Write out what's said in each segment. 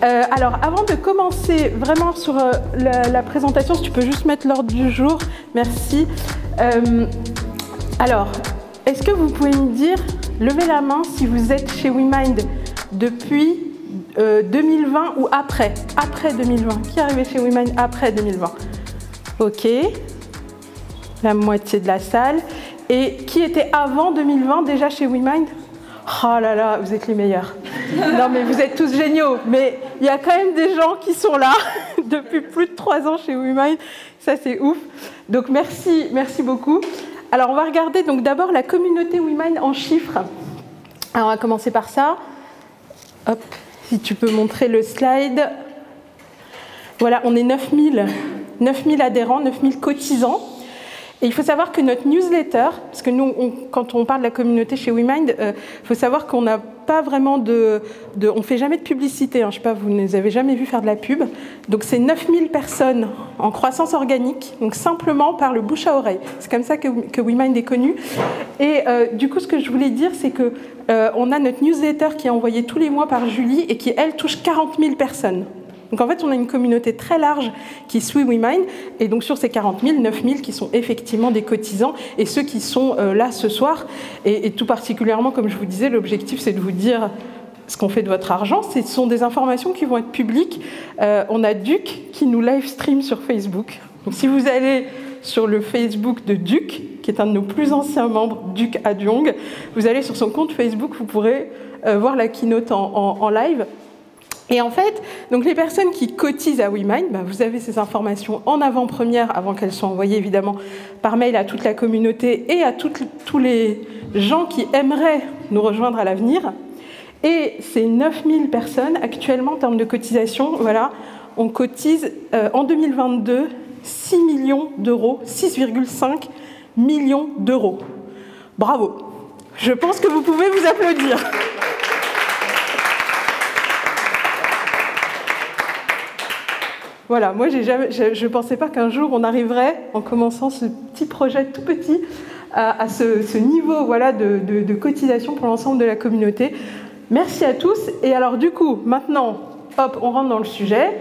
Alors, avant de commencer vraiment sur la présentation, si tu peux juste mettre l'ordre du jour, merci. Alors, est-ce que vous pouvez me dire, levez la main si vous êtes chez WeMind depuis 2020 ou après 2020. Qui est arrivé chez WeMind après 2020? Ok, la moitié de la salle. Et qui était avant 2020 déjà chez WeMind? Oh là là, vous êtes les meilleurs. Non mais vous êtes tous géniaux, mais il y a quand même des gens qui sont là depuis plus de 3 ans chez WeMind, ça c'est ouf. Donc merci beaucoup. Alors on va regarder donc d'abord la communauté WeMind en chiffres. Alors on va commencer par ça. Hop, si tu peux montrer le slide. Voilà, on est 9000 adhérents, 9000 cotisants. Et il faut savoir que notre newsletter, parce que nous, quand on parle de la communauté chez WeMind, il faut savoir qu'on n'a pas vraiment on ne fait jamais de publicité. Hein, je ne sais pas, vous ne les avez jamais vus faire de la pub. Donc c'est 9000 personnes en croissance organique, donc simplement par le bouche à oreille. C'est comme ça que WeMind est connu. Et du coup, ce que je voulais dire, c'est que on a notre newsletter qui est envoyée tous les mois par Julie et qui, elle, touche 40 000 personnes. Donc en fait, on a une communauté très large qui suit WeMind, et donc sur ces 40 000, 9 000 qui sont effectivement des cotisants, et ceux qui sont là ce soir, et tout particulièrement, comme je vous disais, l'objectif c'est de vous dire ce qu'on fait de votre argent. Ce sont des informations qui vont être publiques. On a Duc qui nous live stream sur Facebook. Donc si vous allez sur le Facebook de Duc, qui est un de nos plus anciens membres, Duc Adyong, vous allez sur son compte Facebook, vous pourrez voir la keynote en live. Et en fait, donc les personnes qui cotisent à WeMind, vous avez ces informations en avant-première, avant qu'elles soient envoyées évidemment par mail à toute la communauté et à tous les gens qui aimeraient nous rejoindre à l'avenir. Et ces 9000 personnes, actuellement en termes de cotisation, voilà, on cotise en 2022 6 millions d'euros, 6,5 millions d'euros. Bravo. Je pense que vous pouvez vous applaudir. Voilà, moi je ne pensais pas qu'un jour on arriverait, en commençant ce petit projet tout petit, à ce niveau voilà, de cotisation pour l'ensemble de la communauté. Merci à tous. Et alors du coup, maintenant, hop, on rentre dans le sujet,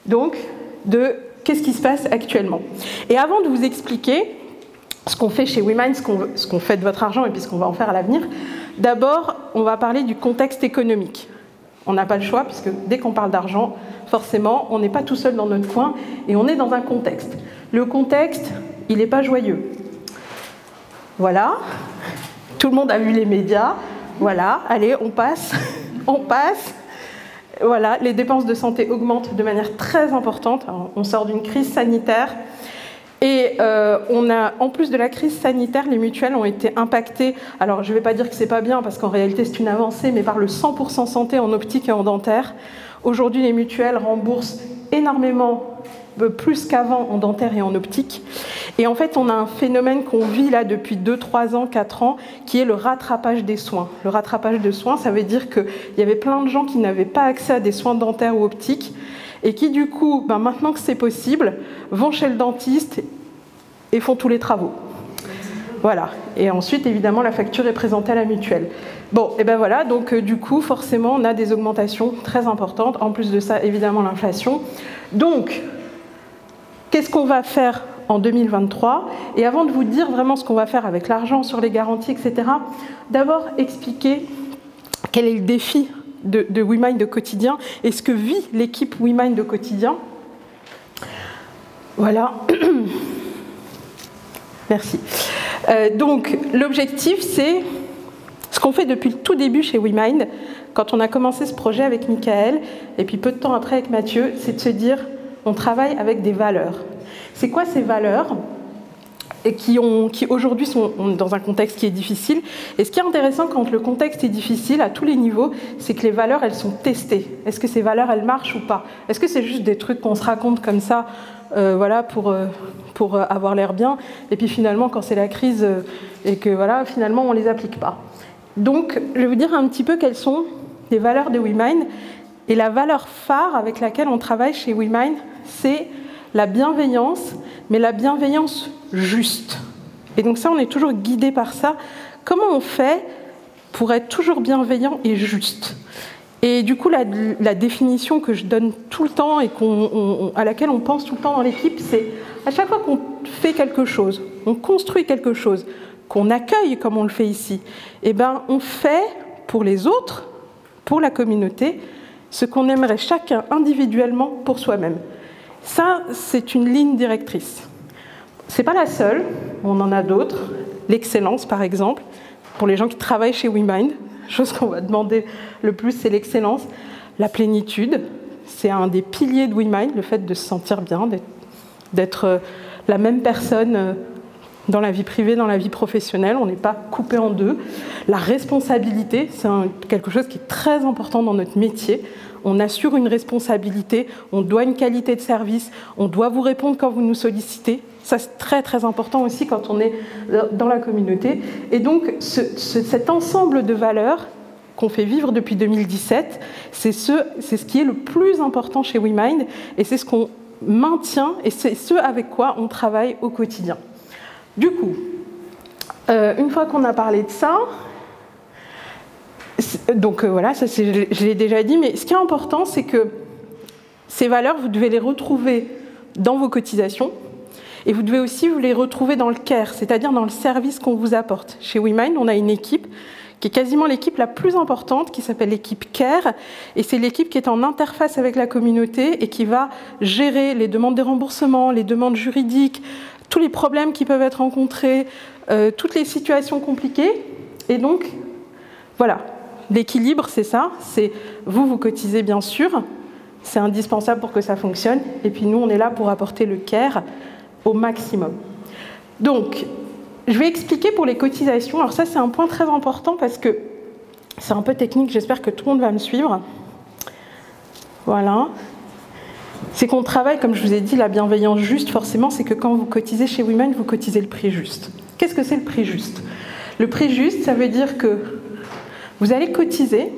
donc, de qu'est-ce qui se passe actuellement. Et avant de vous expliquer ce qu'on fait chez WeMind, ce qu'on fait de votre argent et puis ce qu'on va en faire à l'avenir, d'abord, on va parler du contexte économique. On n'a pas le choix, puisque dès qu'on parle d'argent, forcément, on n'est pas tout seul dans notre coin, et on est dans un contexte. Le contexte, il n'est pas joyeux. Voilà, tout le monde a vu les médias, voilà, allez, on passe, on passe. Voilà, les dépenses de santé augmentent de manière très importante. Alors, on sort d'une crise sanitaire, et en plus de la crise sanitaire, les mutuelles ont été impactées. Alors, je ne vais pas dire que c'est pas bien, parce qu'en réalité, c'est une avancée, mais par le 100% santé en optique et en dentaire. Aujourd'hui, les mutuelles remboursent énormément, plus qu'avant, en dentaire et en optique. Et en fait, on a un phénomène qu'on vit là depuis 2, 3 ans, 4 ans, qui est le rattrapage des soins. Le rattrapage de soins, ça veut dire qu'il y avait plein de gens qui n'avaient pas accès à des soins dentaires ou optiques, et qui du coup, maintenant que c'est possible, vont chez le dentiste et font tous les travaux. Voilà. Et ensuite, évidemment, la facture est présentée à la mutuelle. Bon, et ben voilà, donc du coup, forcément, on a des augmentations très importantes. En plus de ça, évidemment, l'inflation. Donc, qu'est-ce qu'on va faire en 2023? Et avant de vous dire vraiment ce qu'on va faire avec l'argent, sur les garanties, etc., d'abord expliquer quel est le défi de WeMind au quotidien et ce que vit l'équipe WeMind au quotidien. Voilà. Merci. Donc, l'objectif, c'est ce qu'on fait depuis le tout début chez WeMind, quand on a commencé ce projet avec Michael, et puis peu de temps après avec Mathieu, c'est de se dire, on travaille avec des valeurs. C'est quoi ces valeurs et qui aujourd'hui sont dans un contexte qui est difficile? Et ce qui est intéressant quand le contexte est difficile à tous les niveaux, c'est que les valeurs, elles sont testées. Est-ce que ces valeurs, elles marchent ou pas? Est-ce que c'est juste des trucs qu'on se raconte comme ça, voilà, pour avoir l'air bien, et puis finalement, quand c'est la crise, et que voilà, finalement, on ne les applique pas. Donc, je vais vous dire un petit peu quelles sont les valeurs de WeMind. Et la valeur phare avec laquelle on travaille chez WeMind, c'est la bienveillance, mais la bienveillance juste. Et donc ça, on est toujours guidé par ça. Comment on fait pour être toujours bienveillant et juste? Et du coup, la définition que je donne tout le temps et à laquelle on pense tout le temps dans l'équipe, c'est à chaque fois qu'on fait quelque chose, on construit quelque chose, qu'on accueille comme on le fait ici, eh ben, on fait pour les autres, pour la communauté, ce qu'on aimerait chacun individuellement pour soi-même. Ça, c'est une ligne directrice. Ce n'est pas la seule, on en a d'autres. L'excellence, par exemple, pour les gens qui travaillent chez WeMind, chose qu'on va demander le plus, c'est l'excellence. La plénitude, c'est un des piliers de WeMind, le fait de se sentir bien, d'être la même personne dans la vie privée, dans la vie professionnelle, on n'est pas coupé en deux. La responsabilité, c'est quelque chose qui est très important dans notre métier. On assure une responsabilité, on doit une qualité de service, on doit vous répondre quand vous nous sollicitez. Ça, c'est très très important aussi quand on est dans la communauté. Et donc, cet ensemble de valeurs qu'on fait vivre depuis 2017, c'est ce qui est le plus important chez WeMind, et c'est ce qu'on maintient, et c'est ce avec quoi on travaille au quotidien. Du coup, une fois qu'on a parlé de ça, donc voilà, ça je l'ai déjà dit, mais ce qui est important, c'est que ces valeurs, vous devez les retrouver dans vos cotisations, et vous devez aussi vous les retrouver dans le care, c'est-à-dire dans le service qu'on vous apporte. Chez WeMind, on a une équipe qui est quasiment l'équipe la plus importante, qui s'appelle l'équipe care, et c'est l'équipe qui est en interface avec la communauté et qui va gérer les demandes de remboursement, les demandes juridiques, tous les problèmes qui peuvent être rencontrés, toutes les situations compliquées. Et donc, voilà, l'équilibre, c'est ça, c'est vous cotisez bien sûr, c'est indispensable pour que ça fonctionne, et puis nous, on est là pour apporter le care au maximum. Donc, je vais expliquer pour les cotisations. Alors ça, c'est un point très important parce que c'est un peu technique, j'espère que tout le monde va me suivre. Voilà. C'est qu'on travaille, comme je vous ai dit, la bienveillance juste, forcément, c'est que quand vous cotisez chez WeMind, vous cotisez le prix juste. Qu'est-ce que c'est le prix juste? Le prix juste, ça veut dire que vous allez cotiser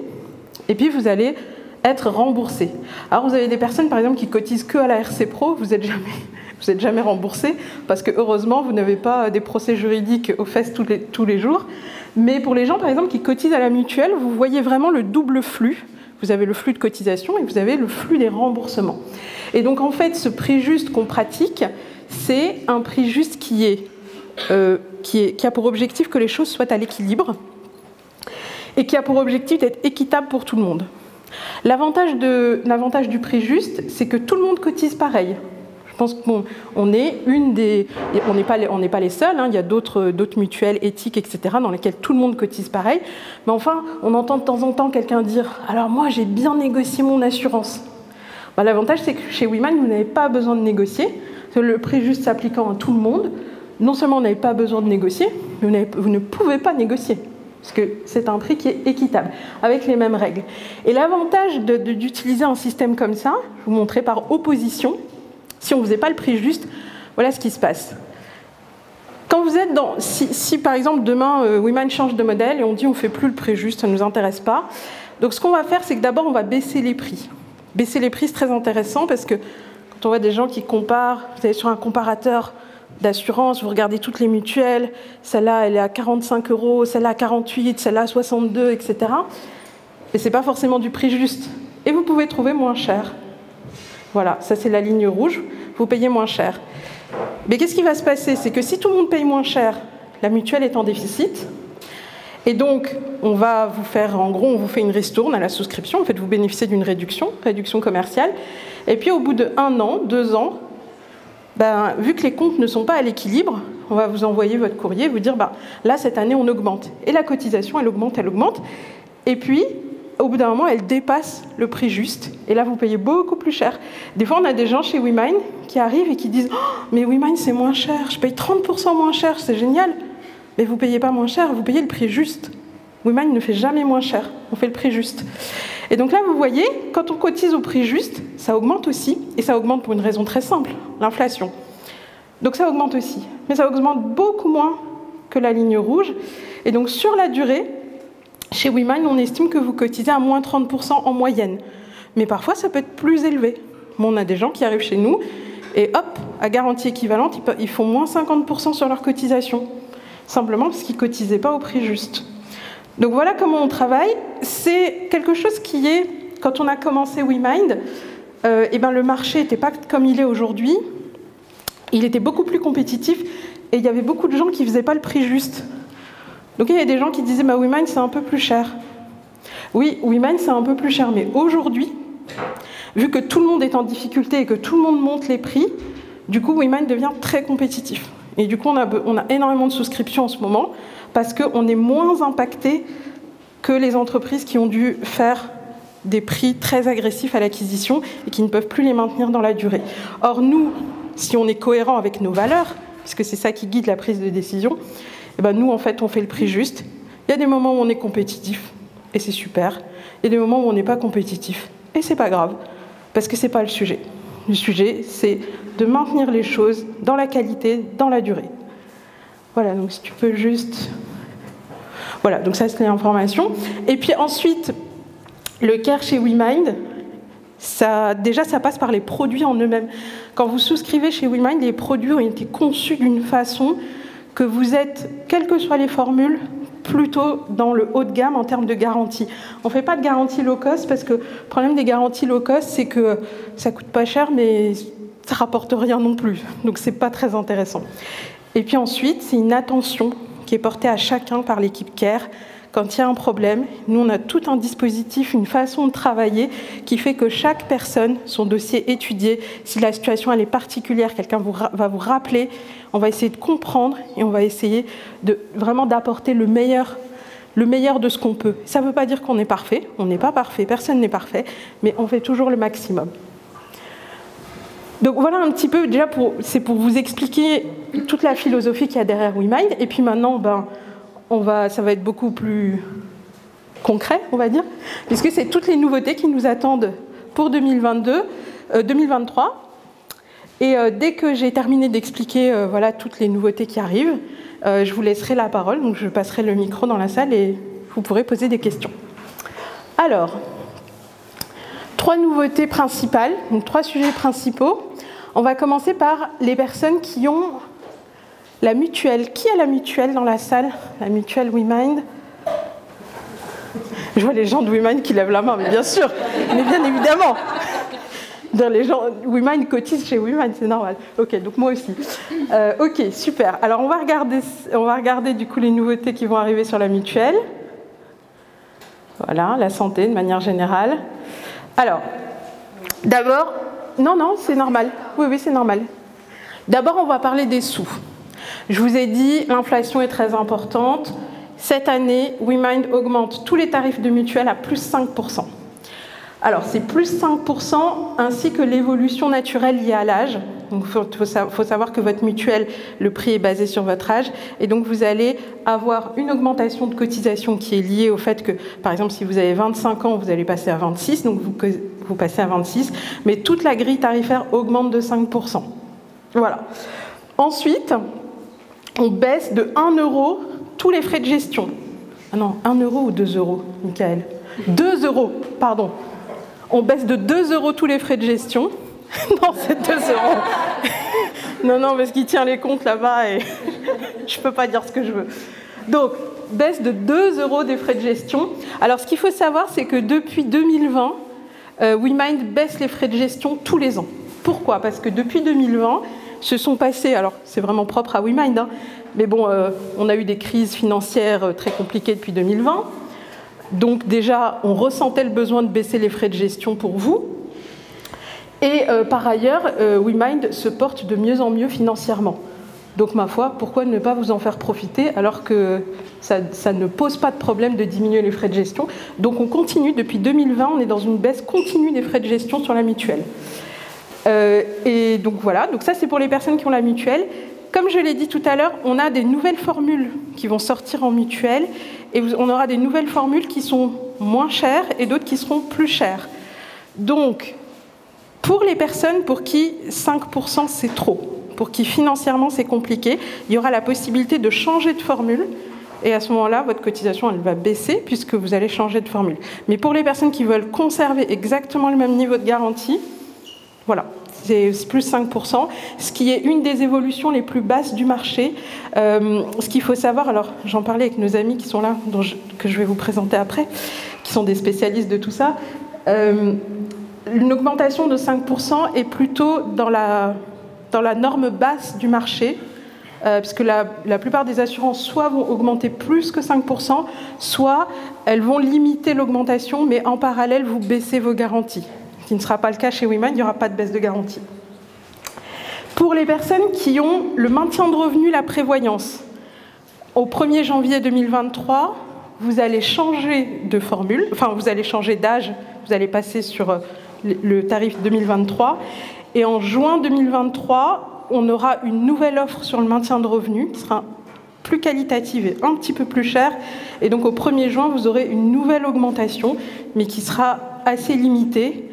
et puis vous allez être remboursé. Alors vous avez des personnes, par exemple, qui cotisent que à la RC Pro, vous n'êtes jamais remboursé, parce que heureusement, vous n'avez pas des procès juridiques aux fesses tous les jours. Mais pour les gens, par exemple, qui cotisent à la mutuelle, vous voyez vraiment le double flux. Vous avez le flux de cotisation et vous avez le flux des remboursements. Et donc, en fait, ce prix juste qu'on pratique, c'est un prix juste qui a pour objectif que les choses soient à l'équilibre et qui a pour objectif d'être équitable pour tout le monde. L'avantage du prix juste, c'est que tout le monde cotise pareil. Je pense qu'on est on n'est pas les seuls, hein, il y a d'autres mutuelles éthiques, etc., dans lesquelles tout le monde cotise pareil. Mais enfin, on entend de temps en temps quelqu'un dire « Alors moi, j'ai bien négocié mon assurance ». Ben, l'avantage, c'est que chez WeMind, vous n'avez pas besoin de négocier. Le prix juste s'appliquant à tout le monde, non seulement vous n'avez pas besoin de négocier, mais vous ne pouvez pas négocier. Parce que c'est un prix qui est équitable, avec les mêmes règles. Et l'avantage d'utiliser un système comme ça, je vous montrerai par opposition. Si on ne faisait pas le prix juste, voilà ce qui se passe. Quand vous êtes si par exemple demain WeMind change de modèle et on dit on ne fait plus le prix juste, ça ne nous intéresse pas. Donc ce qu'on va faire, c'est que d'abord on va baisser les prix. Baisser les prix, c'est très intéressant parce que quand on voit des gens qui comparent, vous allez sur un comparateur d'assurance, vous regardez toutes les mutuelles, celle-là elle est à 45 €, celle-là à 48, celle-là à 62, etc. Et ce n'est pas forcément du prix juste. Et vous pouvez trouver moins cher. Voilà, ça c'est la ligne rouge, vous payez moins cher. Mais qu'est-ce qui va se passer? C'est que si tout le monde paye moins cher, la mutuelle est en déficit. Et donc, on va vous faire, en gros, on vous fait une ristourne à la souscription. En fait, vous bénéficiez d'une réduction commerciale. Et puis, au bout de 1 an, 2 ans, vu que les comptes ne sont pas à l'équilibre, on va vous envoyer votre courrier, vous dire, là, cette année, on augmente. Et la cotisation, elle augmente. Et puis, au bout d'un moment, elle dépasse le prix juste. Et là, vous payez beaucoup plus cher. Des fois, on a des gens chez WeMind qui arrivent et qui disent « Oh, mais WeMind, c'est moins cher. Je paye 30% moins cher. C'est génial. » Mais vous ne payez pas moins cher, vous payez le prix juste. WeMind ne fait jamais moins cher. On fait le prix juste. Et donc là, vous voyez, quand on cotise au prix juste, ça augmente aussi. Et ça augmente pour une raison très simple, l'inflation. Donc ça augmente aussi. Mais ça augmente beaucoup moins que la ligne rouge. Et donc, sur la durée, chez WeMind, on estime que vous cotisez à moins 30% en moyenne. Mais parfois, ça peut être plus élevé. On a des gens qui arrivent chez nous et hop, à garantie équivalente, ils font moins 50% sur leur cotisation. Simplement parce qu'ils ne cotisaient pas au prix juste. Donc voilà comment on travaille. C'est quelque chose qui est quand on a commencé WeMind, eh ben, le marché n'était pas comme il est aujourd'hui. Il était beaucoup plus compétitif et il y avait beaucoup de gens qui ne faisaient pas le prix juste. Donc il y a des gens qui disaient bah, WeMind c'est un peu plus cher. Oui, WeMind c'est un peu plus cher, mais aujourd'hui, vu que tout le monde est en difficulté et que tout le monde monte les prix, du coup WeMind devient très compétitif. Et du coup on a énormément de souscriptions en ce moment parce qu'on est moins impacté que les entreprises qui ont dû faire des prix très agressifs à l'acquisition et qui ne peuvent plus les maintenir dans la durée. Or nous, si on est cohérent avec nos valeurs, puisque c'est ça qui guide la prise de décision, eh ben nous, en fait, on fait le prix juste. Il y a des moments où on est compétitif, et c'est super. Il y a des moments où on n'est pas compétitif, et c'est pas grave, parce que c'est pas le sujet. Le sujet, c'est de maintenir les choses dans la qualité, dans la durée. Voilà, donc si tu peux juste... Voilà, donc ça, c'est l'information. Et puis ensuite, le care chez WeMind, déjà, ça passe par les produits en eux-mêmes. Quand vous souscrivez chez WeMind, les produits ont été conçus d'une façon que vous êtes, quelles que soient les formules, plutôt dans le haut de gamme en termes de garantie. On ne fait pas de garantie low cost parce que le problème des garanties low cost, c'est que ça ne coûte pas cher, mais ça ne rapporte rien non plus. Donc ce n'est pas très intéressant. Et puis ensuite, c'est une attention qui est portée à chacun par l'équipe Care. Quand il y a un problème, nous, on a tout un dispositif, une façon de travailler qui fait que chaque personne, son dossier étudié, si la situation elle est particulière, quelqu'un va vous rappeler, on va essayer de comprendre et on va essayer vraiment d'apporter le meilleur de ce qu'on peut. Ça ne veut pas dire qu'on est parfait, on n'est pas parfait, personne n'est parfait, mais on fait toujours le maximum. Donc voilà un petit peu, déjà c'est pour vous expliquer toute la philosophie qu'il y a derrière WeMind, et puis maintenant, ça va être beaucoup plus concret, on va dire, puisque c'est toutes les nouveautés qui nous attendent pour 2023. Et dès que j'ai terminé d'expliquer voilà, toutes les nouveautés qui arrivent, je vous laisserai la parole, donc je passerai le micro dans la salle et vous pourrez poser des questions. Alors, 3 nouveautés principales, donc 3 sujets principaux. On va commencer par les personnes qui ont la mutuelle. Qui a la mutuelle dans la salle? La mutuelle WeMind? Je vois les gens de WeMind qui lèvent la main, mais bien sûr, mais bien évidemment. Les gens, WeMind cotisent chez WeMind, c'est normal. Ok, donc moi aussi. Ok, super. Alors on va regarder du coup les nouveautés qui vont arriver sur la mutuelle. Voilà, la santé de manière générale. Alors, d'abord, non, c'est normal. Oui, c'est normal. D'abord, on va parler des sous. Je vous ai dit, l'inflation est très importante. Cette année, WeMind augmente tous les tarifs de mutuelle à plus 5%. Alors, c'est plus 5% ainsi que l'évolution naturelle liée à l'âge. Donc, il faut savoir que votre mutuelle, le prix est basé sur votre âge. Et donc, vous allez avoir une augmentation de cotisation qui est liée au fait que, par exemple, si vous avez 25 ans, vous allez passer à 26, donc vous passez à 26. Mais toute la grille tarifaire augmente de 5%. Voilà. Ensuite, on baisse de 1 € tous les frais de gestion. Ah non, 1 € ou 2 €, Michael? 2 €, pardon. On baisse de 2 € tous les frais de gestion. Non, c'est 2 €. Non, parce qu'il tient les comptes là-bas et je ne peux pas dire ce que je veux. Donc, baisse de 2 € des frais de gestion. Alors, ce qu'il faut savoir, c'est que depuis 2020, WeMind baisse les frais de gestion tous les ans. Pourquoi? Parce que depuis 2020, se sont passés, alors c'est vraiment propre à WeMind, hein, mais bon, on a eu des crises financières très compliquées depuis 2020. Donc déjà, on ressentait le besoin de baisser les frais de gestion pour vous. Et par ailleurs, WeMind se porte de mieux en mieux financièrement. Donc ma foi, pourquoi ne pas vous en faire profiter alors que ça ne pose pas de problème de diminuer les frais de gestion. Donc on continue, depuis 2020, on est dans une baisse continue des frais de gestion sur la mutuelle. Et donc voilà, donc ça c'est pour les personnes qui ont la mutuelle. Comme je l'ai dit tout à l'heure, on a des nouvelles formules qui vont sortir en mutuelle et on aura des nouvelles formules qui sont moins chères et d'autres qui seront plus chères. Donc, pour les personnes pour qui 5% c'est trop, pour qui financièrement c'est compliqué, il y aura la possibilité de changer de formule et à ce moment-là, votre cotisation elle va baisser puisque vous allez changer de formule. Mais pour les personnes qui veulent conserver exactement le même niveau de garantie, voilà, c'est plus 5%, ce qui est une des évolutions les plus basses du marché. Ce qu'il faut savoir, alors j'en parlais avec nos amis qui sont là, que je vais vous présenter après, qui sont des spécialistes de tout ça. Une augmentation de 5% est plutôt dans la norme basse du marché, puisque la plupart des assurances soit vont augmenter plus que 5%, soit elles vont limiter l'augmentation, mais en parallèle, vous baissez vos garanties. Ce qui ne sera pas le cas chez WeMind, il n'y aura pas de baisse de garantie. Pour les personnes qui ont le maintien de revenu, la prévoyance, au 1er janvier 2023, vous allez changer de formule, enfin vous allez changer d'âge, vous allez passer sur le tarif 2023, et en juin 2023, on aura une nouvelle offre sur le maintien de revenu qui sera plus qualitative et un petit peu plus chère, et donc au 1er juin, vous aurez une nouvelle augmentation, mais qui sera assez limitée,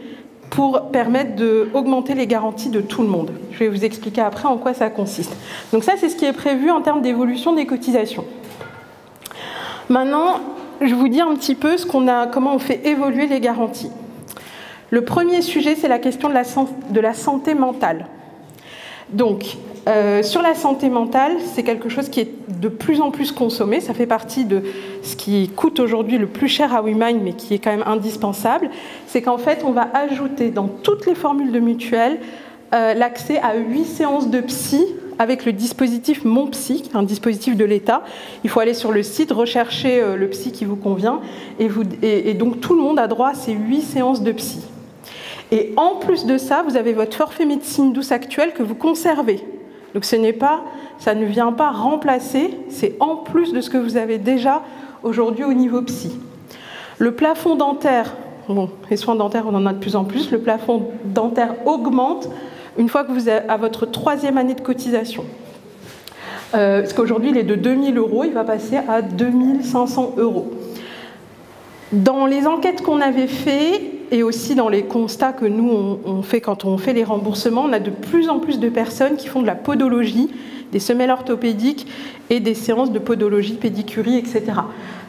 pour permettre d'augmenter les garanties de tout le monde. Je vais vous expliquer après en quoi ça consiste. Donc ça, c'est ce qui est prévu en termes d'évolution des cotisations. Maintenant, je vous dis un petit peu comment on fait évoluer les garanties. Le premier sujet, c'est la question de la santé mentale. Donc, sur la santé mentale, c'est quelque chose qui est de plus en plus consommé. Ça fait partie de ce qui coûte aujourd'hui le plus cher à WeMind, mais qui est quand même indispensable. C'est qu'en fait, on va ajouter dans toutes les formules de mutuelle l'accès à 8 séances de psy avec le dispositif Mon Psy, un dispositif de l'État. Il faut aller sur le site, rechercher le psy qui vous convient, et donc tout le monde a droit à ces 8 séances de psy. Et en plus de ça, vous avez votre forfait médecine douce actuel que vous conservez. Donc ça ne vient pas remplacer, c'est en plus de ce que vous avez déjà aujourd'hui au niveau psy. Le plafond dentaire, bon, les soins dentaires, on en a de plus en plus, le plafond dentaire augmente une fois que vous êtes à votre 3e année de cotisation. Parce qu'aujourd'hui, il est de 2 000 €, il va passer à 2 500 €. Dans les enquêtes qu'on avait faites, et aussi dans les constats que nous, on fait quand on fait les remboursements, on a de plus en plus de personnes qui font de la podologie, des semelles orthopédiques et des séances de podologie, pédicurie, etc.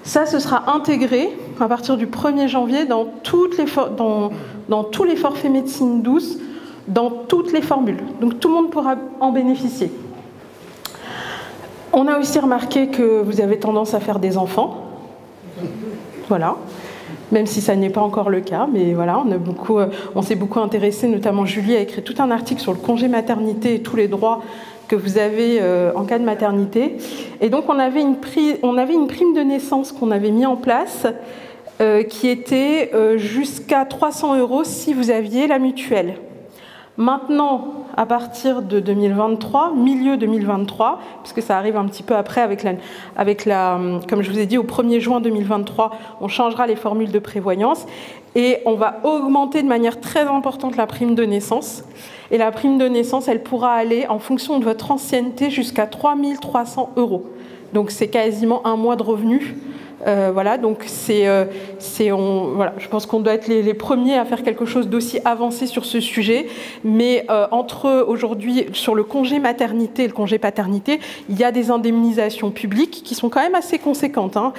Ça, ce sera intégré à partir du 1er janvier dans tous les forfaits médecine douce, dans toutes les formules. Donc tout le monde pourra en bénéficier. On a aussi remarqué que vous avez tendance à faire des enfants. Voilà. Même si ça n'est pas encore le cas, mais voilà, on s'est beaucoup intéressé, notamment Julie a écrit tout un article sur le congé maternité et tous les droits que vous avez en cas de maternité. Et donc on avait une prime de naissance qu'on avait mis en place qui était jusqu'à 300 € si vous aviez la mutuelle. Maintenant, à partir de 2023, milieu 2023, puisque ça arrive un petit peu après comme je vous ai dit, au 1er juin 2023, on changera les formules de prévoyance et on va augmenter de manière très importante la prime de naissance. Et la prime de naissance, elle pourra aller, en fonction de votre ancienneté, jusqu'à 3 300 €. Donc c'est quasiment un mois de revenus. Voilà, donc voilà, je pense qu'on doit être les premiers à faire quelque chose d'aussi avancé sur ce sujet, mais entre aujourd'hui, sur le congé maternité et le congé paternité, il y a des indemnisations publiques qui sont quand même assez conséquentes, hein.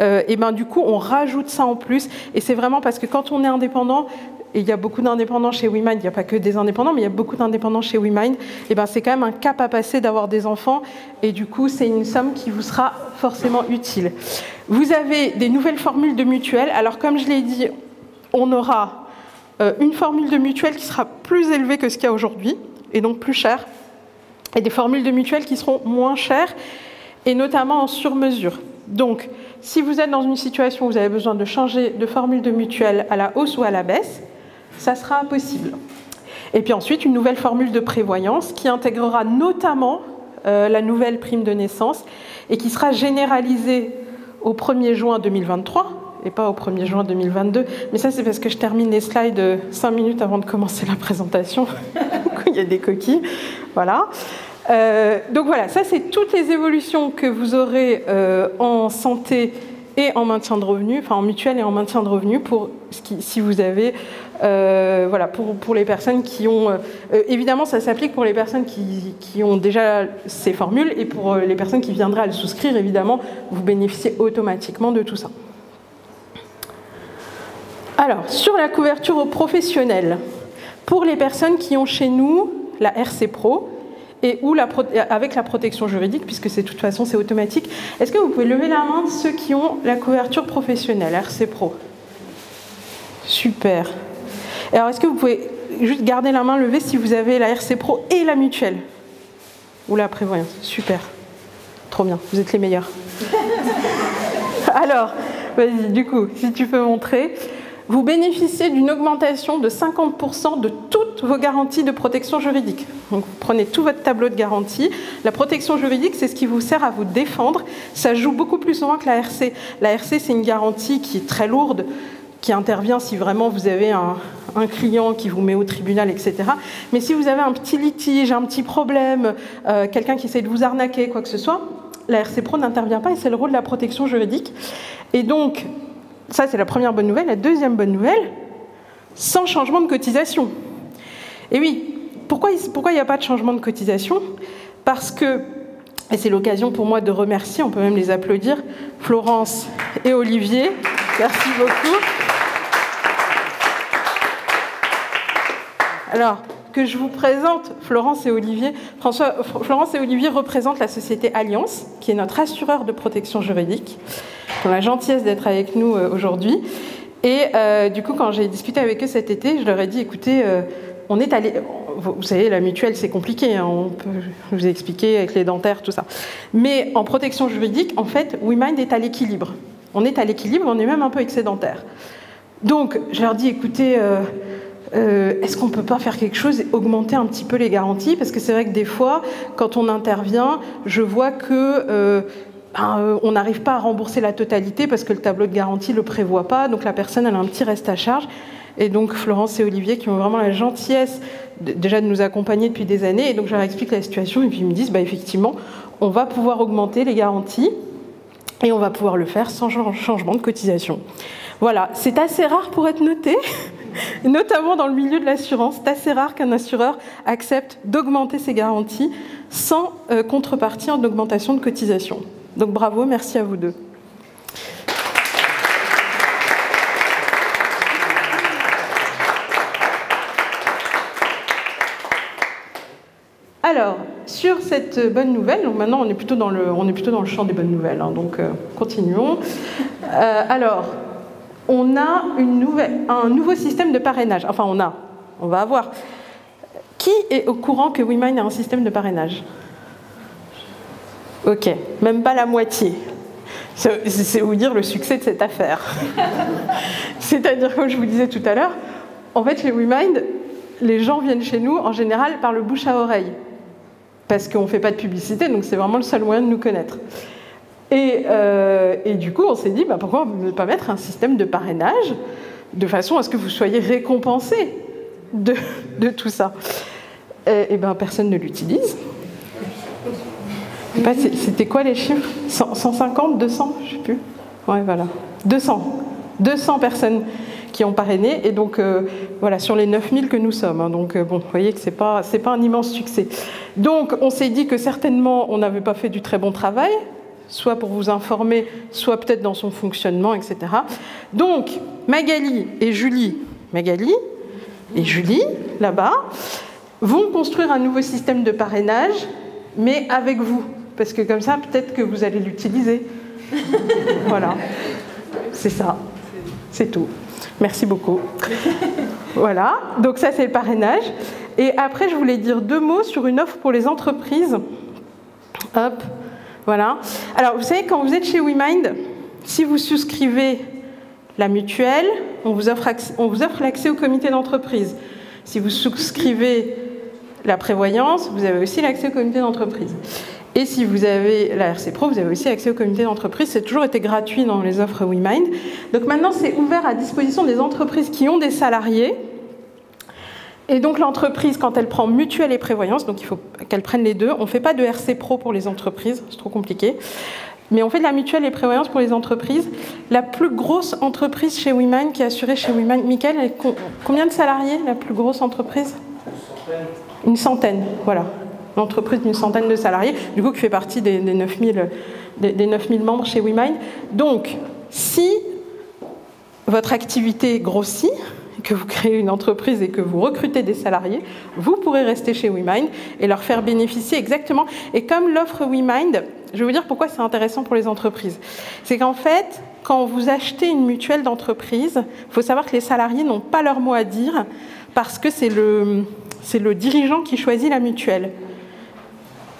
Et ben du coup, on rajoute ça en plus, et c'est vraiment parce que quand on est indépendant, et il y a beaucoup d'indépendants chez WeMind, il n'y a pas que des indépendants, mais il y a beaucoup d'indépendants chez WeMind, et ben c'est quand même un cap à passer d'avoir des enfants, et du coup, c'est une somme qui vous sera forcément utile. Vous avez des nouvelles formules de mutuelle. Alors, comme je l'ai dit, on aura une formule de mutuelle qui sera plus élevée que ce qu'il y a aujourd'hui, et donc plus chère, et des formules de mutuelle qui seront moins chères, et notamment en sur-mesure. Donc, si vous êtes dans une situation où vous avez besoin de changer de formule de mutuelle à la hausse ou à la baisse, ça sera possible. Et puis ensuite, une nouvelle formule de prévoyance qui intégrera notamment la nouvelle prime de naissance et qui sera généralisée au 1er juin 2023 et pas au 1er juin 2022. Mais ça, c'est parce que je termine les slides 5 minutes avant de commencer la présentation. Il y a des coquilles. Voilà. Donc voilà, ça, c'est toutes les évolutions que vous aurez en santé et en maintien de revenus, enfin en mutuelle et en maintien de revenus, si vous avez, voilà, pour les personnes qui ont, évidemment ça s'applique pour les personnes qui ont déjà ces formules, et pour les personnes qui viendraient à le souscrire, évidemment, vous bénéficiez automatiquement de tout ça. Alors, sur la couverture professionnelle, pour les personnes qui ont chez nous la RC Pro, et avec la protection juridique, puisque de toute façon c'est automatique. Est-ce que vous pouvez lever la main de ceux qui ont la couverture professionnelle, RC Pro? Super. Et alors, est-ce que vous pouvez juste garder la main levée si vous avez la RC Pro et la mutuelle? Ou la prévoyance? Super. Trop bien, vous êtes les meilleurs. Alors, vas-y, du coup, si tu peux montrer. Vous bénéficiez d'une augmentation de 50% de toutes vos garanties de protection juridique. Donc, vous prenez tout votre tableau de garantie. La protection juridique, c'est ce qui vous sert à vous défendre. Ça joue beaucoup plus souvent que la RC. La RC, c'est une garantie qui est très lourde, qui intervient si vraiment vous avez un client qui vous met au tribunal, etc. Mais si vous avez un petit litige, un petit problème, quelqu'un qui essaie de vous arnaquer, quoi que ce soit, la RC Pro n'intervient pas et c'est le rôle de la protection juridique. Et donc, ça, c'est la première bonne nouvelle. La deuxième bonne nouvelle, sans changement de cotisation. Et oui, pourquoi il n'y a pas de changement de cotisation? Parce que, et c'est l'occasion pour moi de remercier, on peut même les applaudir, Florence et Olivier. Merci beaucoup. Alors, que je vous présente Florence et Olivier. Florence et Olivier représentent la société Alliance, qui est notre assureur de protection juridique, qui ont la gentillesse d'être avec nous aujourd'hui. Et du coup, quand j'ai discuté avec eux cet été, je leur ai dit, écoutez, on est allé... Vous savez, la mutuelle, c'est compliqué, hein, je vous ai expliqué avec les dentaires, tout ça. Mais en protection juridique, en fait, WeMind est à l'équilibre. On est à l'équilibre, on est même un peu excédentaire. Donc, je leur dis, écoutez... est-ce qu'on ne peut pas faire quelque chose et augmenter un petit peu les garanties? Parce que c'est vrai que des fois, quand on intervient, je vois que on n'arrive pas à rembourser la totalité parce que le tableau de garantie ne le prévoit pas, donc la personne elle a un petit reste à charge. Et donc Florence et Olivier qui ont vraiment la gentillesse déjà de nous accompagner depuis des années, et donc je leur explique la situation et puis ils me disent, bah, effectivement, on va pouvoir augmenter les garanties et on va pouvoir le faire sans changement de cotisation. Voilà, c'est assez rare pour être noté, notamment dans le milieu de l'assurance. C'est assez rare qu'un assureur accepte d'augmenter ses garanties sans contrepartie en augmentation de cotisation. Donc bravo, merci à vous deux. Alors, sur cette bonne nouvelle, donc maintenant on est plutôt dans le champ des bonnes nouvelles, hein, donc continuons. Alors, on a un nouveau système de parrainage. Enfin, on va avoir. Qui est au courant que WeMind a un système de parrainage? Ok, même pas la moitié. C'est vous dire le succès de cette affaire. C'est-à-dire, comme je vous disais tout à l'heure, en fait, chez WeMind, les gens viennent chez nous en général par le bouche à oreille. Parce qu'on ne fait pas de publicité, donc c'est vraiment le seul moyen de nous connaître. Et du coup, on s'est dit, bah, pourquoi ne pas mettre un système de parrainage de façon à ce que vous soyez récompensés de tout ça? Et bien, personne ne l'utilise. C'était quoi les chiffres? 150, 200? Je ne sais plus. Ouais, voilà. 200 personnes qui ont parrainé, et donc voilà, sur les 9000 que nous sommes. Hein, donc bon, vous voyez que c'est pas un immense succès. Donc on s'est dit que certainement on n'avait pas fait du très bon travail, soit pour vous informer, soit peut-être dans son fonctionnement, etc. Donc Magali et Julie, là-bas, vont construire un nouveau système de parrainage, mais avec vous, parce que comme ça, peut-être que vous allez l'utiliser. Voilà, c'est ça, c'est tout. Merci beaucoup. Voilà, donc ça c'est le parrainage. Et après, je voulais dire 2 mots sur une offre pour les entreprises. Hop, voilà. Alors, vous savez, quand vous êtes chez WeMind, si vous souscrivez la mutuelle, on vous offre l'accès au comité d'entreprise. Si vous souscrivez la prévoyance, vous avez aussi l'accès au comité d'entreprise. Et si vous avez la RC Pro, vous avez aussi accès au comité d'entreprise. C'est toujours été gratuit dans les offres WeMind. Donc maintenant, c'est ouvert à disposition des entreprises qui ont des salariés. Et donc l'entreprise, quand elle prend mutuelle et prévoyance, donc il faut qu'elle prenne les deux. On ne fait pas de RC Pro pour les entreprises, c'est trop compliqué. Mais on fait de la mutuelle et prévoyance pour les entreprises. La plus grosse entreprise chez WeMind, qui est assurée chez WeMind, Mickaël, combien de salariés, la plus grosse entreprise? Une centaine, voilà. L'entreprise d'une centaine de salariés, du coup qui fait partie des 9000 membres chez WeMind. Donc, si votre activité grossit, que vous créez une entreprise et que vous recrutez des salariés, vous pourrez rester chez WeMind et leur faire bénéficier exactement. Et comme l'offre WeMind, je vais vous dire pourquoi c'est intéressant pour les entreprises. C'est qu'en fait, quand vous achetez une mutuelle d'entreprise, il faut savoir que les salariés n'ont pas leur mot à dire parce que c'est le dirigeant qui choisit la mutuelle.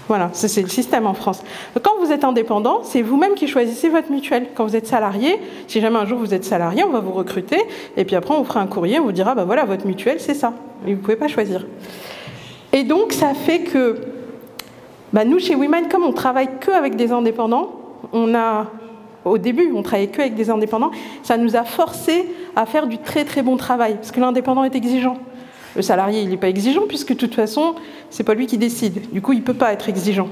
Voilà, c'est le système en France. Quand vous êtes indépendant, c'est vous-même qui choisissez votre mutuelle. Quand vous êtes salarié, si jamais un jour vous êtes salarié, on va vous recruter, et puis après on vous fera un courrier, on vous dira, bah voilà, votre mutuelle, c'est ça. Et vous ne pouvez pas choisir. Et donc, ça fait que, nous, chez WeMind, comme on travaille qu'avec des indépendants, au début, on travaillait qu'avec des indépendants, ça nous a forcé à faire du très très bon travail, parce que l'indépendant est exigeant. Le salarié, il n'est pas exigeant, puisque de toute façon, c'est pas lui qui décide. Du coup, il ne peut pas être exigeant.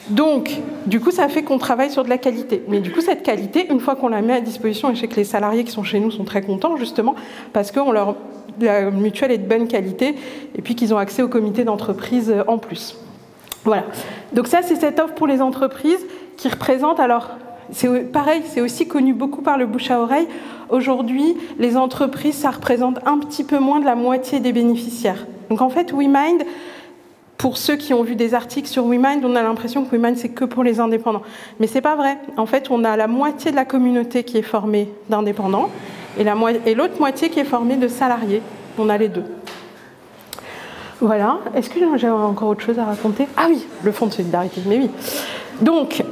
Donc, du coup, ça fait qu'on travaille sur de la qualité. Mais du coup, cette qualité, une fois qu'on la met à disposition, et je sais que les salariés qui sont chez nous sont très contents, justement, parce que la mutuelle est de bonne qualité, et puis qu'ils ont accès au comité d'entreprise en plus. Voilà. Donc ça, c'est cette offre pour les entreprises qui représente, alors, c'est pareil, c'est aussi connu beaucoup par le bouche à oreille. Aujourd'hui, les entreprises, ça représente un petit peu moins de la moitié des bénéficiaires. Donc en fait, WeMind, pour ceux qui ont vu des articles sur WeMind, on a l'impression que WeMind, c'est que pour les indépendants. Mais c'est pas vrai. En fait, on a la moitié de la communauté qui est formée d'indépendants et l'autre moitié qui est formée de salariés. On a les deux. Voilà. Est-ce que j'ai encore autre chose à raconter? Ah oui, le fonds de solidarité, mais oui. Donc,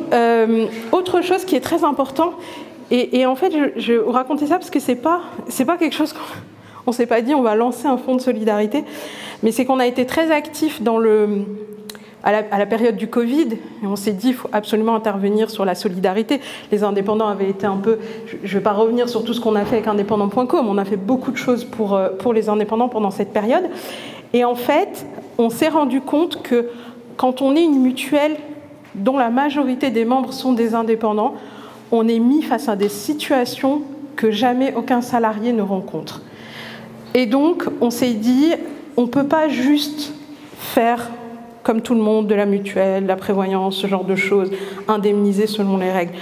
autre chose qui est très important, et en fait, je vous racontais ça parce que c'est pas quelque chose qu'on s'est pas dit, on va lancer un fonds de solidarité, mais c'est qu'on a été très actifs à la période du Covid, et on s'est dit, il faut absolument intervenir sur la solidarité. Les indépendants avaient été un peu... Je ne vais pas revenir sur tout ce qu'on a fait avec indépendant.com, on a fait beaucoup de choses pour les indépendants pendant cette période. Et en fait, on s'est rendu compte que quand on est une mutuelle dont la majorité des membres sont des indépendants, on est mis face à des situations que jamais aucun salarié ne rencontre. Et donc, on s'est dit, on ne peut pas juste faire comme tout le monde, de la mutuelle, de la prévoyance, ce genre de choses, indemniser selon les règles.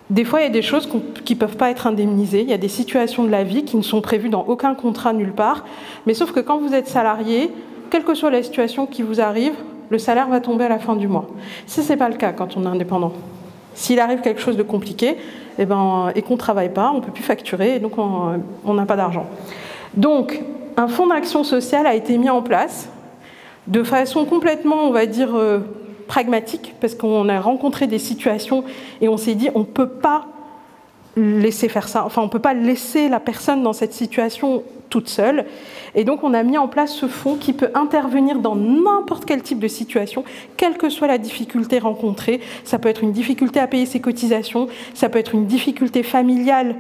Des fois, il y a des choses qui ne peuvent pas être indemnisées. Il y a des situations de la vie qui ne sont prévues dans aucun contrat nulle part. Mais sauf que quand vous êtes salarié, quelle que soit la situation qui vous arrive, le salaire va tomber à la fin du mois. Ça, ce n'est pas le cas quand on est indépendant. S'il arrive quelque chose de compliqué, et qu'on ne travaille pas, on ne peut plus facturer, et donc on n'a pas d'argent. Donc, un fonds d'action sociale a été mis en place de façon complètement, on va dire, pragmatique, parce qu'on a rencontré des situations et on s'est dit, on ne peut pas laisser faire ça, enfin on ne peut pas laisser la personne dans cette situation toute seule. Et donc on a mis en place ce fonds qui peut intervenir dans n'importe quel type de situation, quelle que soit la difficulté rencontrée. Ça peut être une difficulté à payer ses cotisations, ça peut être une difficulté familiale,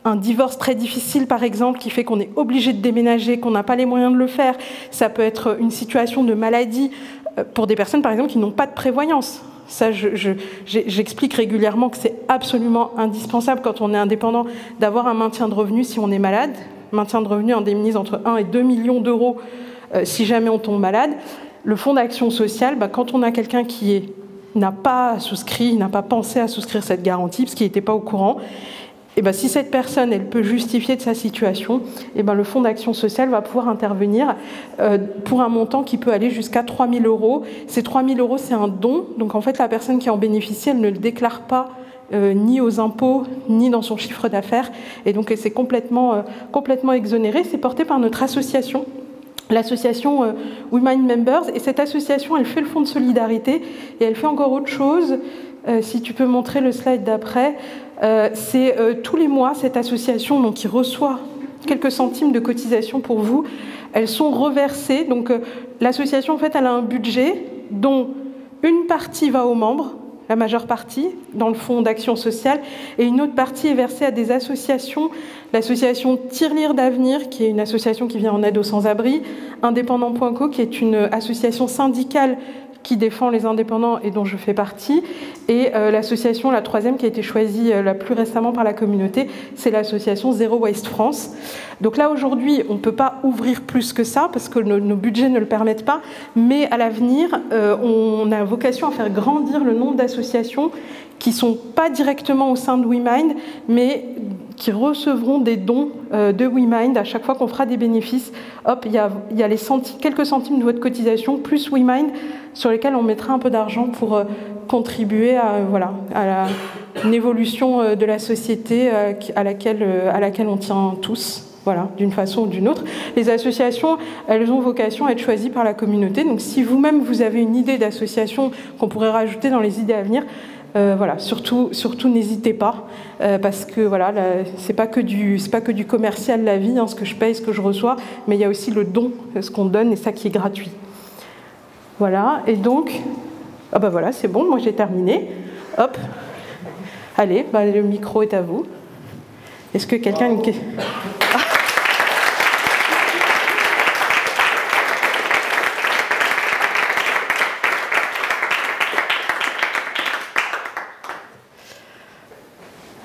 un divorce très difficile par exemple qui fait qu'on est obligé de déménager, qu'on n'a pas les moyens de le faire. Ça peut être une situation de maladie pour des personnes par exemple qui n'ont pas de prévoyance. Ça, j'explique régulièrement que c'est absolument indispensable quand on est indépendant d'avoir un maintien de revenus si on est malade. Maintien de revenus indemnise entre 1 et 2 millions d'euros si jamais on tombe malade. Le fonds d'action sociale, quand on a quelqu'un qui n'a pas souscrit, n'a pas pensé à souscrire cette garantie parce qu'il n'était pas au courant, et si cette personne elle peut justifier de sa situation, le fonds d'action sociale va pouvoir intervenir pour un montant qui peut aller jusqu'à 3 000 €. Ces 3 000 €, c'est un don. Donc en fait, la personne qui en bénéficie, elle ne le déclare pas ni aux impôts, ni dans son chiffre d'affaires. Et donc elle s'est complètement exonérée. C'est porté par notre association, l'association WeMind Members. Et cette association, elle fait le fonds de solidarité et elle fait encore autre chose. Si tu peux montrer le slide d'après, c'est tous les mois cette association donc, qui reçoit quelques centimes de cotisation pour vous. Elles sont reversées. Donc l'association en fait elle a un budget dont une partie va aux membres, la majeure partie dans le fonds d'action sociale, et une autre partie est versée à des associations. L'association Tirelire d'avenir, qui est une association qui vient en aide aux sans-abri, Indépendant.co, qui est une association syndicale qui défend les indépendants et dont je fais partie, et l'association, la troisième, qui a été choisie la plus récemment par la communauté, c'est l'association Zero Waste France. Donc là, aujourd'hui, on ne peut pas ouvrir plus que ça, parce que nos budgets ne le permettent pas, mais à l'avenir, on a vocation à faire grandir le nombre d'associations qui ne sont pas directement au sein de WeMind, mais qui recevront des dons de WeMind à chaque fois qu'on fera des bénéfices. Hop, il y a quelques centimes de votre cotisation, plus WeMind, sur lesquels on mettra un peu d'argent pour contribuer à une évolution de la société à laquelle on tient tous. Voilà, d'une façon ou d'une autre. Les associations, elles ont vocation à être choisies par la communauté. Donc si vous-même, vous avez une idée d'association qu'on pourrait rajouter dans les idées à venir, voilà, surtout n'hésitez pas, parce que voilà, c'est pas que du commercial la vie, hein, ce que je paye, ce que je reçois, mais il y a aussi le don, ce qu'on donne, et ça qui est gratuit. Voilà, et donc, ah bah voilà, c'est bon, moi j'ai terminé. Hop, allez, bah, le micro est à vous. Est-ce que quelqu'un a une question?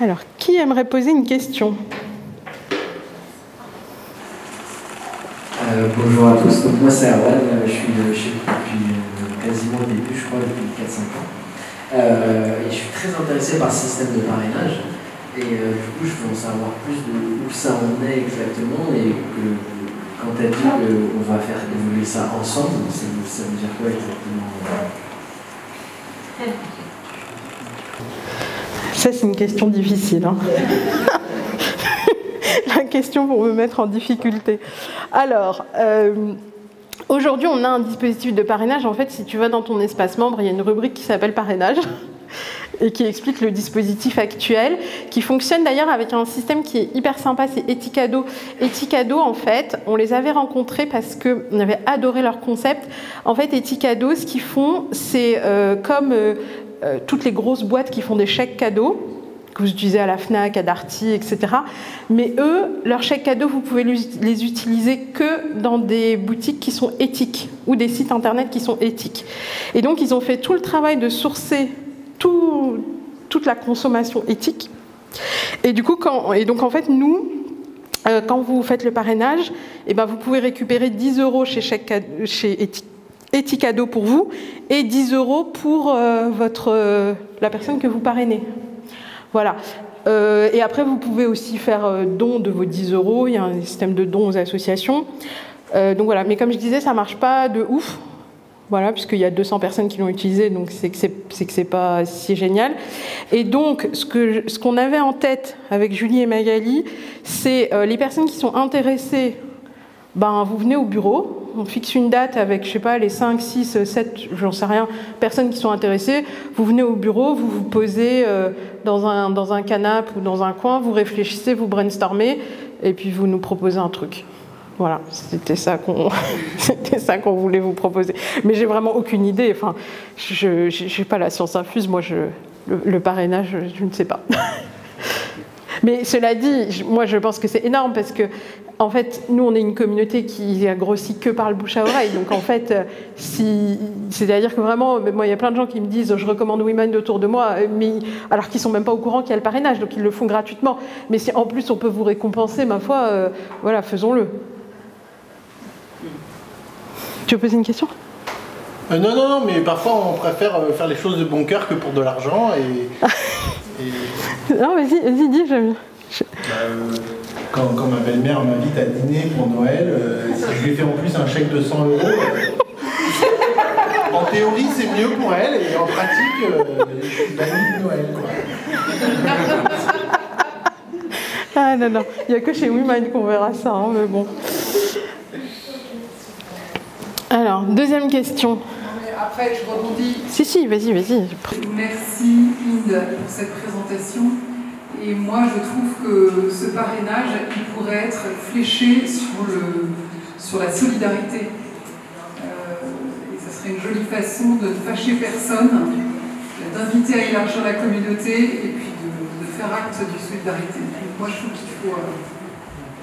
Alors, qui aimerait poser une question? Bonjour à tous, donc moi c'est Erwan, je suis chez vous depuis quasiment le début, je crois, depuis 4-5 ans. Et je suis très intéressé par ce système de parrainage. Et du coup, je veux en savoir plus de où ça en est exactement. Et que, quand tu as dit qu'on va faire évoluer ça ensemble, ça veut dire quoi exactement? Ça, c'est une question difficile. Hein. La question pour me mettre en difficulté. Alors, aujourd'hui, on a un dispositif de parrainage. En fait, si tu vas dans ton espace membre, il y a une rubrique qui s'appelle parrainage et qui explique le dispositif actuel, qui fonctionne d'ailleurs avec un système qui est hyper sympa, c'est Etikado. Etikado, en fait, on les avait rencontrés parce qu'on avait adoré leur concept. En fait, Etikado, ce qu'ils font, c'est comme toutes les grosses boîtes qui font des chèques cadeaux, que vous utilisez à la Fnac, à Darty, etc. Mais eux, leurs chèques cadeaux, vous pouvez les utiliser que dans des boutiques qui sont éthiques ou des sites internet qui sont éthiques. Et donc, ils ont fait tout le travail de sourcer toute la consommation éthique. Et du coup, donc en fait, nous, quand vous faites le parrainage, eh ben, vous pouvez récupérer 10 € chez Etikado pour vous et 10 € pour la personne que vous parrainez. Voilà. Et après, vous pouvez aussi faire don de vos 10 €. Il y a un système de dons aux associations. Donc voilà. Mais comme je disais, ça ne marche pas de ouf. Voilà, puisqu'il y a 200 personnes qui l'ont utilisé, donc c'est que c'est pas si génial. Et donc, ce qu'on avait en tête avec Julie et Magali, c'est les personnes qui sont intéressées, ben, vous venez au bureau, on fixe une date avec, je sais pas, les 5, 6, 7, j'en sais rien, personnes qui sont intéressées, vous venez au bureau, vous vous posez dans un canapé ou dans un coin, vous réfléchissez, vous brainstormez, et puis vous nous proposez un truc. Voilà, c'était ça qu'on voulait vous proposer. Mais j'ai vraiment aucune idée. Enfin, je n'ai pas la science infuse. Moi, le parrainage, je ne sais pas. Mais cela dit, moi, je pense que c'est énorme parce que, en fait, nous, on est une communauté qui a grossi que par le bouche à oreille. Donc, en fait, c'est-à-dire que vraiment, moi, il y a plein de gens qui me disent, je recommande WeMind autour de moi, mais, alors qu'ils ne sont même pas au courant qu'il y a le parrainage, donc ils le font gratuitement. Mais si en plus on peut vous récompenser, ma foi, voilà, faisons-le. Tu veux poser une question? Non, mais parfois on préfère faire les choses de bon cœur que pour de l'argent. Non, vas-y, dis, j'aime bien. Quand ma belle-mère m'invite à dîner pour Noël, si je lui fais en plus un chèque de 100 €, en théorie c'est mieux pour elle, et en pratique, je suis banni de Noël, quoi. Ah non, il n'y a que chez WeMind qu'on verra ça, hein, mais bon. Alors, deuxième question. Non, mais après, je rebondis. Si, vas-y. Merci, Inde, pour cette présentation. Et moi, je trouve que ce parrainage, il pourrait être fléché sur la solidarité. Et ça serait une jolie façon de ne fâcher personne, d'inviter à élargir la communauté et puis de faire acte de solidarité. Donc moi, je trouve qu'il faut...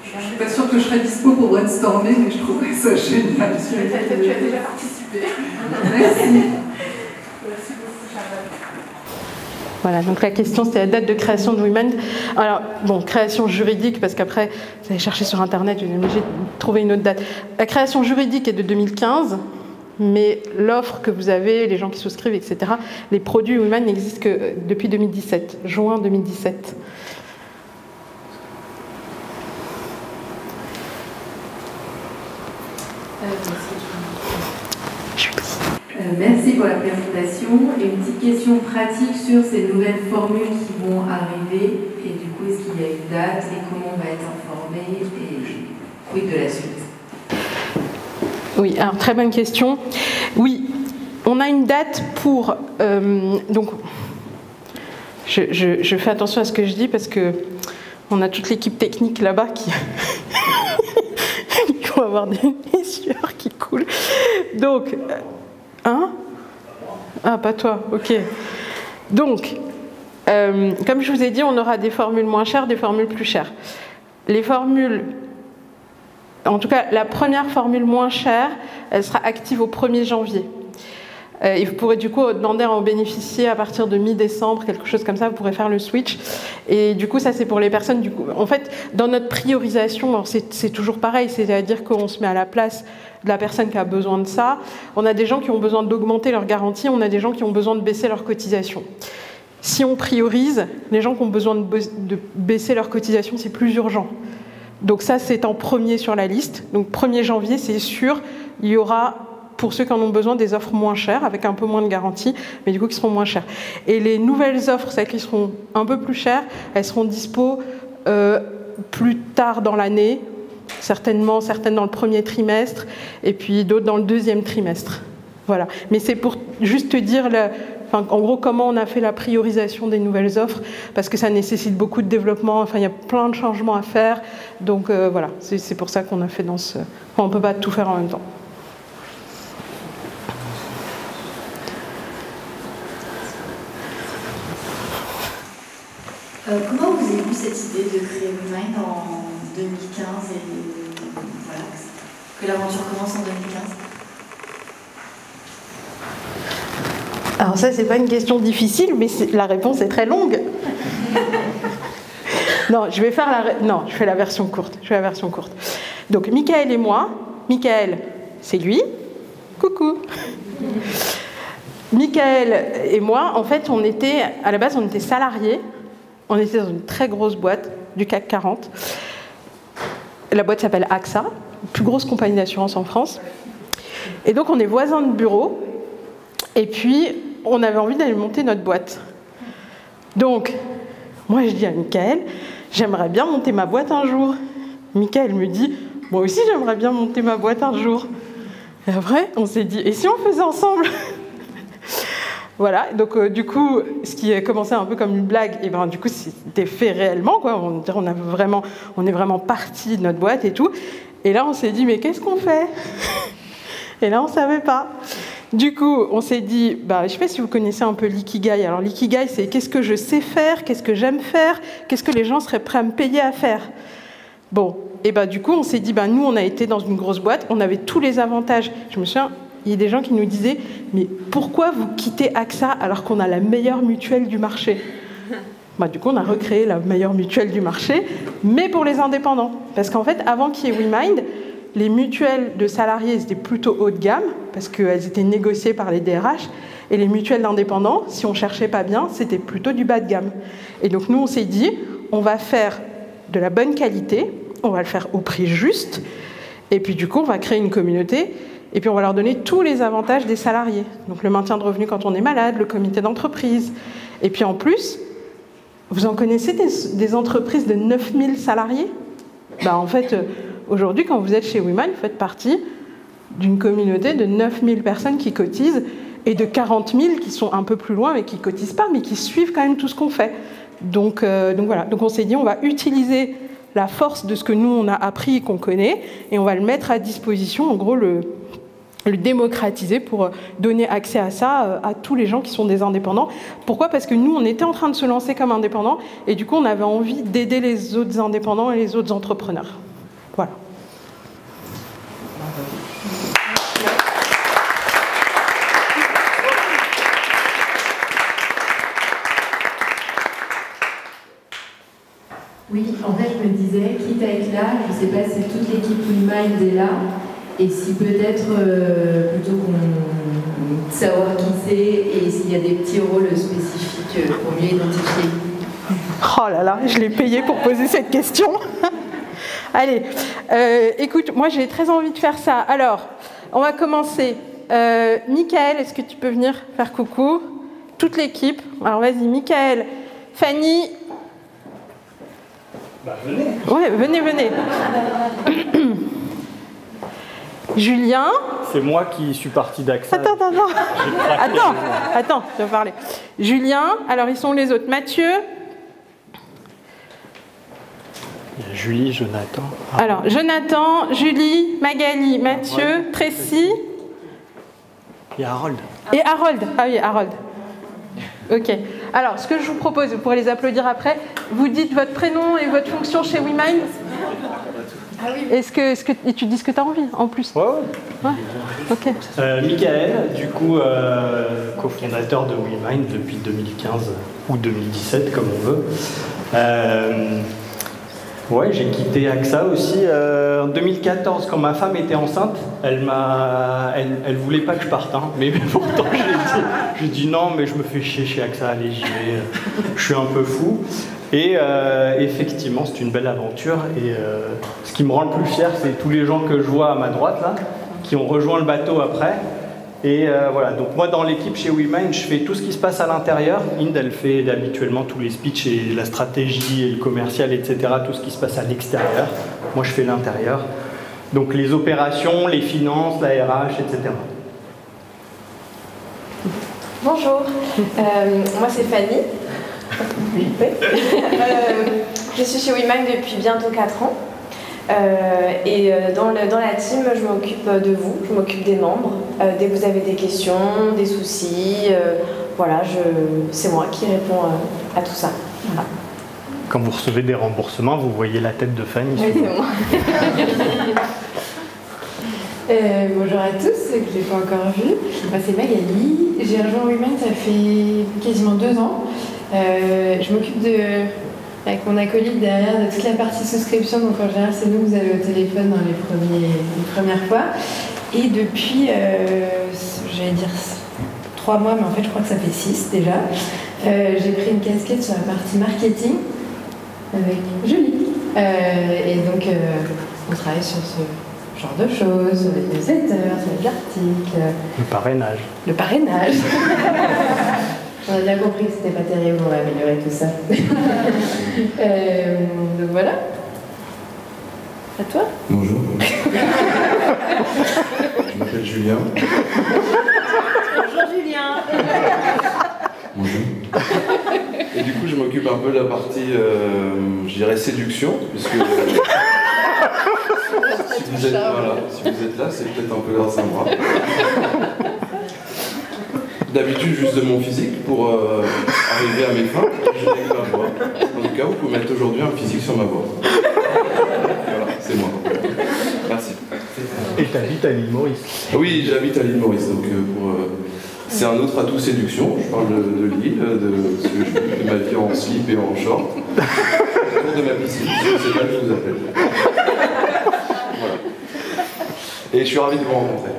je ne suis pas sûre que je serais dispo pour brainstormer, mais je trouverais ça génial. Tu as déjà participé. Merci. Merci beaucoup, Charlotte. Voilà, donc la question c'était la date de création de WeMind. Alors, bon, création juridique, parce qu'après, vous allez chercher sur Internet, vous êtes obligé de trouver une autre date. La création juridique est de 2015, mais l'offre que vous avez, les gens qui souscrivent, etc., les produits WeMind n'existent que depuis 2017, juin 2017. Merci pour la présentation. Et une petite question pratique sur ces nouvelles formules qui vont arriver. Et du coup, est-ce qu'il y a une date et comment on va être informé et quid de la suite? Oui, alors très bonne question. Oui, on a une date pour... donc, je fais attention à ce que je dis parce que on a toute l'équipe technique là-bas qui... Il faut avoir des sueurs qui coulent. Donc, hein? Ah, pas toi, ok. Donc, comme je vous ai dit, on aura des formules moins chères, des formules plus chères. Les formules... En tout cas, la première formule moins chère, elle sera active au 1er janvier. Et vous pourrez du coup demander à en bénéficier à partir de mi-décembre, quelque chose comme ça, vous pourrez faire le switch. Et du coup, ça c'est pour les personnes, du coup, en fait, dans notre priorisation, c'est toujours pareil, c'est-à-dire qu'on se met à la place de la personne qui a besoin de ça. On a des gens qui ont besoin d'augmenter leur garantie, on a des gens qui ont besoin de baisser leur cotisation. Si on priorise, les gens qui ont besoin de baisser leur cotisation, c'est plus urgent. Donc ça, c'est en premier sur la liste. Donc 1er janvier, c'est sûr, il y aura, pour ceux qui en ont besoin, des offres moins chères, avec un peu moins de garantie, mais du coup qui seront moins chères. Et les nouvelles offres, celles qui seront un peu plus chères, elles seront dispo plus tard dans l'année, certaines dans le 1er trimestre, et puis d'autres dans le 2e trimestre. Voilà. Mais c'est pour juste te dire... en gros, comment on a fait la priorisation des nouvelles offres, parce que ça nécessite beaucoup de développement, enfin, il y a plein de changements à faire, donc voilà, c'est pour ça qu'on a fait dans ce... Enfin, on ne peut pas tout faire en même temps. Comment vous avez eu cette idée de créer WeMind en 2015 et voilà, que l'aventure commence en 2015? Alors ça, c'est pas une question difficile, mais la réponse est très longue. Non, je fais la version courte. Donc, Michael et moi, Michael, c'est lui. Coucou. Michael et moi, en fait, à la base, on était salariés. On était dans une très grosse boîte du CAC 40. La boîte s'appelle AXA, la plus grosse compagnie d'assurance en France. Et donc, on est voisins de bureau. Et puis, on avait envie d'aller monter notre boîte. Donc, moi, je dis à Michael, j'aimerais bien monter ma boîte un jour. Michael me dit, moi aussi, j'aimerais bien monter ma boîte un jour. Et après, on s'est dit, et si on faisait ensemble? Voilà, donc du coup, ce qui a commencé un peu comme une blague, et ben du coup, c'était fait réellement, quoi. On est vraiment parti de notre boîte et tout. Et là, on s'est dit, mais qu'est-ce qu'on fait? Et là, on ne savait pas. Du coup, on s'est dit, je ne sais pas si vous connaissez un peu l'ikigai. Alors l'ikigai, c'est qu'est-ce que je sais faire, qu'est-ce que j'aime faire, qu'est-ce que les gens seraient prêts à me payer à faire. Bon, et du coup, on s'est dit, nous, on a été dans une grosse boîte, on avait tous les avantages. Je me souviens, il y a des gens qui nous disaient, mais pourquoi vous quittez AXA alors qu'on a la meilleure mutuelle du marché? Du coup, on a recréé la meilleure mutuelle du marché, mais pour les indépendants. Parce qu'en fait, avant qu'il y ait WeMind, les mutuelles de salariés étaient plutôt haut de gamme, parce qu'elles étaient négociées par les DRH, et les mutuelles d'indépendants, si on ne cherchait pas bien, c'était plutôt du bas de gamme. Et donc nous, on s'est dit, on va faire de la bonne qualité, on va le faire au prix juste, et puis du coup, on va créer une communauté, et puis on va leur donner tous les avantages des salariés. Donc le maintien de revenus quand on est malade, le comité d'entreprise. Et puis en plus, vous en connaissez des entreprises de 9000 salariés? En fait... Aujourd'hui, quand vous êtes chez WeMind, vous faites partie d'une communauté de 9000 personnes qui cotisent et de 40 000 qui sont un peu plus loin mais qui ne cotisent pas, mais qui suivent quand même tout ce qu'on fait. Donc voilà. Donc on s'est dit, on va utiliser la force de ce que nous, on a appris et qu'on connaît, et on va le mettre à disposition, en gros, le démocratiser pour donner accès à ça à tous les gens qui sont des indépendants. Pourquoi? Parce que nous, on était en train de se lancer comme indépendants, et du coup, on avait envie d'aider les autres indépendants et les autres entrepreneurs. Voilà. Oui, en fait, je me disais, quitte à être là, je ne sais pas si toute l'équipe WeMind est là, et si peut-être, plutôt qu'on savoir qui c'est, et s'il y a des petits rôles spécifiques pour mieux identifier. Oh là là, je l'ai payé pour poser cette question. Allez, écoute, moi j'ai très envie de faire ça. Alors, on va commencer. Michael, est-ce que tu peux venir faire coucou? Toute l'équipe. Alors vas-y, Michael, Fanny. Bah venez. Ouais, venez. Julien. C'est moi qui suis parti d'AXA. Attends, je vais parler. Julien, alors ils sont les autres. Mathieu. Il y a Julie, Jonathan. Alors, Jonathan, Julie, Magali, Mathieu, Tracy. Il y a Harold. Et Harold. Ah oui, Harold. Ok. Alors, ce que je vous propose, vous pourrez les applaudir après, vous dites votre prénom et votre fonction chez WeMind. Ah oui. Et tu dis ce que tu as envie, en plus. Ouais. Ok. Michael, du coup, cofondateur de WeMind depuis 2015 ou 2017, comme on veut. Ouais, j'ai quitté AXA aussi en 2014 quand ma femme était enceinte. Elle voulait pas que je parte, hein, mais pourtant j'ai dit non, mais je me fais chier chez AXA, allez j'y vais. Je suis un peu fou. Et effectivement, c'est une belle aventure. Et ce qui me rend le plus fier, c'est tous les gens que je vois à ma droite là, qui ont rejoint le bateau après. Et voilà, donc moi dans l'équipe chez WeMind, je fais tout ce qui se passe à l'intérieur. Inde, elle fait habituellement tous les speeches et la stratégie et le commercial, etc. Tout ce qui se passe à l'extérieur. Moi je fais l'intérieur. Donc les opérations, les finances, la RH, etc. Bonjour, moi c'est Fanny. Oui. Je suis chez WeMind depuis bientôt 4 ans. Dans la team, je m'occupe de vous, je m'occupe des membres. Dès que vous avez des questions, des soucis, voilà, c'est moi qui réponds à tout ça. Voilà. Quand vous recevez des remboursements, vous voyez la tête de Fanny. Oui, c'est moi. Bonjour à tous, ceux que je n'ai pas encore vus. Moi, c'est Magali. J'ai rejoint WeMind, ça fait quasiment 2 ans. Je m'occupe avec mon acolyte derrière de toute la partie souscription. Donc en général, c'est nous que vous avez au téléphone dans les premières fois. Et depuis, j'allais dire 3 mois, mais en fait, je crois que ça fait 6 déjà. J'ai pris une casquette sur la partie marketing avec Julie. Et donc, on travaille sur ce genre de choses, sur les newsletters, sur les articles. Le parrainage. Le parrainage. On a bien compris que c'était pas terrible, on va améliorer tout ça. Donc voilà. À toi. Bonjour. Je m'appelle Julien. Bonjour Julien. Bonjour. Et du coup, je m'occupe un peu de la partie, je dirais, séduction, puisque si vous êtes là, c'est peut-être un peu grâce à moi. D'habitude, juste de mon physique pour arriver à mes fins, je n'ai que ma voix. En tout cas, vous pouvez mettre aujourd'hui un physique sur ma voix. Voilà, c'est moi. Merci. Et tu habites à l'île Maurice? Oui, j'habite à l'île Maurice, donc c'est un autre atout séduction. Je parle de l'île, de ce que je fais de ma vie en slip et en short, autour de ma piscine, c'est là que je vous appelle. Voilà. Et je suis ravi de vous rencontrer.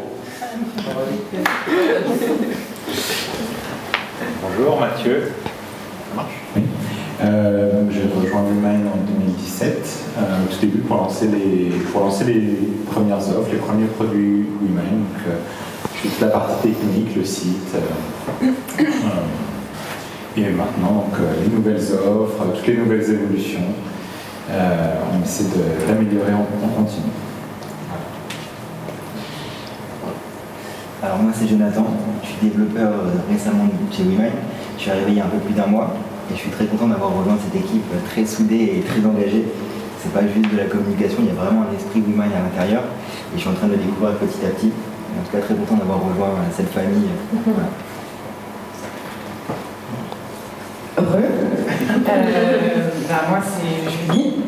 Bonjour Mathieu. Ça marche? Oui. J'ai rejoint WeMind en 2017, au tout début pour lancer les premières offres, les premiers produits WeMind. Donc, je fais toute la partie technique, le site. Et maintenant, donc, les nouvelles offres, toutes les nouvelles évolutions. On essaie de l'améliorer en continu. Alors moi c'est Jonathan, je suis développeur récemment chez WeMind. Je suis arrivé il y a un peu plus d'1 mois et je suis très content d'avoir rejoint cette équipe très soudée et très engagée. C'est pas juste de la communication, il y a vraiment un esprit WeMind à l'intérieur et je suis en train de le découvrir petit à petit. Et en tout cas très content d'avoir rejoint cette famille. Voilà. Moi c'est Julie.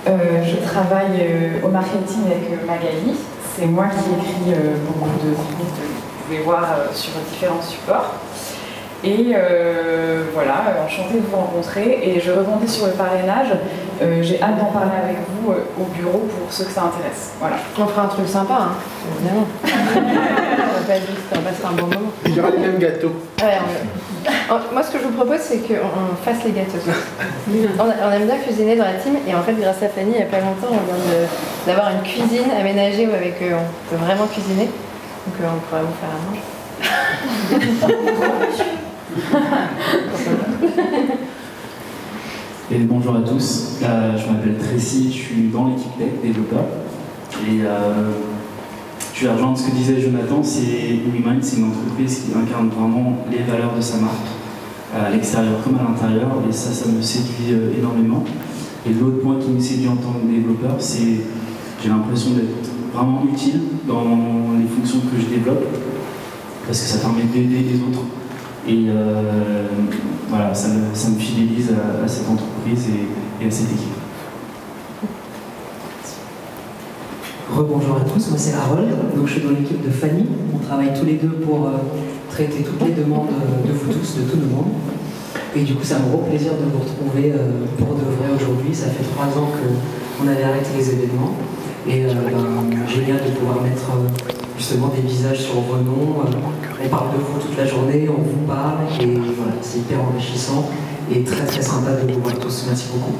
Je travaille au marketing avec Magali. C'est moi qui écris beaucoup de sites, vous pouvez voir sur différents supports. Et voilà, enchantée de vous rencontrer. Et je rebondis sur le parrainage. J'ai hâte d'en parler avec vous au bureau pour ceux que ça intéresse. Voilà. On fera un truc sympa, hein, évidemment. On va pas juste passer un bon moment. Il y aura les mêmes gâteaux. Ouais, moi, ce que je vous propose, c'est qu'on fasse les gâteaux. On aime bien cuisiner dans la team, et en fait, grâce à Fanny, il n'y a pas longtemps, on vient d'avoir une cuisine aménagée où on peut vraiment cuisiner. Donc on pourrait vous faire à manger. Et bonjour à tous, je m'appelle Tracy, je suis dans l'équipe tech développeur. Et je vais rejoindre ce que disait Jonathan, WeMind, c'est une entreprise qui incarne vraiment les valeurs de sa marque, à l'extérieur comme à l'intérieur, et ça me séduit énormément. Et l'autre point qui me séduit en tant que développeur, c'est j'ai l'impression d'être vraiment utile dans les fonctions que je développe, parce que ça permet d'aider les autres. Et voilà, ça me fidélise à cette entreprise et à cette équipe. Rebonjour à tous, moi c'est Harold, donc je suis dans l'équipe de Fanny. On travaille tous les deux pour traiter toutes les demandes de vous tous, de tous nos membres. Et du coup, c'est un gros plaisir de vous retrouver pour de vrai aujourd'hui. Ça fait 3 ans qu'on avait arrêté les événements. Et génial de pouvoir mettre justement des visages sur vos noms. On parle de vous toute la journée, on vous parle. Et voilà, c'est hyper enrichissant et très très sympa de vous voir tous. Merci beaucoup.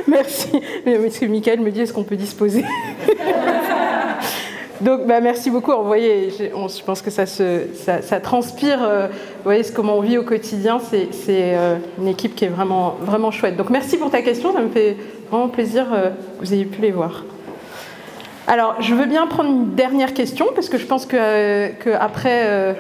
Merci. Parce que Mickaël me dit, est-ce qu'on peut disposer? Donc, merci beaucoup. Vous voyez, je pense que ça transpire. Vous voyez comment on vit au quotidien. C'est une équipe qui est vraiment, vraiment chouette. Donc, merci pour ta question. Ça me fait vraiment plaisir que vous ayez pu les voir. Alors, je veux bien prendre une dernière question parce que je pense qu'après...